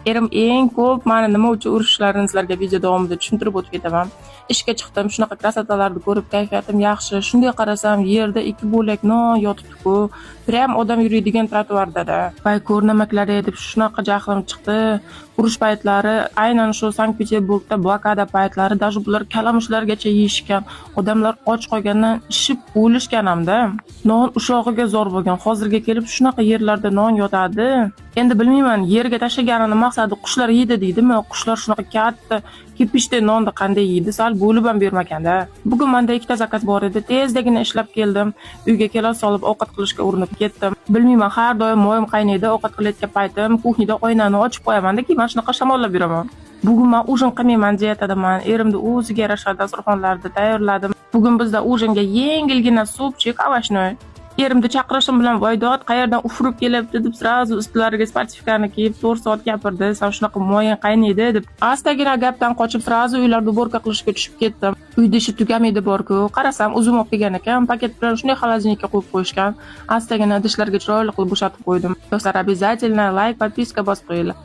Erim eng ko'p mani nima uchun urishlarini sizlarga video davomida tushuntirib o'tib ketaman. Ishga chiqdim, shunaqa krasotalarni ko'rib kayfiyatim yaxshi. Shunday qarasam, yerda 2 bo'lak non yotibdi-ku. Prям odam yuradigan trotuarda-da. Voy ko'rnamaklari deb shunaqa jahlim chiqdi. Urush paytlari, aynan shu Sankt-Peterburgda blokada paytlari, даже bular kalamushlargacha yeyishgan. Odamlar och qolgandan ishib o'lishgan hamda. Non ushog'iga zor bo'lgan. Hozirga kelib shunaqa yerlarda non yotadi. Endi bilmayman, yerga tashlaganini maqsadi qushlar yeydi deydimi? Qushlar shunaqa katta kipishday nonni qanday yeydi? Sal bo'lib ham bermaganda. Bugun menda 2 ta zakaz bor edi. Tezdagina ishlab keldim. Uyga kela solib ovqat qilishga urinib ketdim. Bilmayman, har doim moyim qaynaydi, ovqat qilayotgan paytim kuxnida oynani ochib qo'yaman-da, keyin mana shunaqa shamollab yuraman. Bugun men ujin qilmayman diyetadaman. Erimni o'ziga yarasha dasturxonlarni tayyorladim. Bugun bizda ujinga yengilgina supchik, ovashnoy. Erimni chaqirishim bilan voydod qayerdan ufurib kelibdi deb srazu ustlariga sportifkani kiyib 4 soat gapirdi. Sen shunaqa moyin qaynaydi deb. Astagina gapdan qochib srazu uylarda borka qilishga tushib ketdim. Uyda ishi tugamaydi borku. Qarasam uzum olib kelgan ekan, paket bilan shunday xolodilnikka qo'yib qo'yishgan. Astagina idishlarga chiroyli qilib bo'shatib qo'ydim. Do'stlar, обязательно like, подписка bosib qo'yinglar.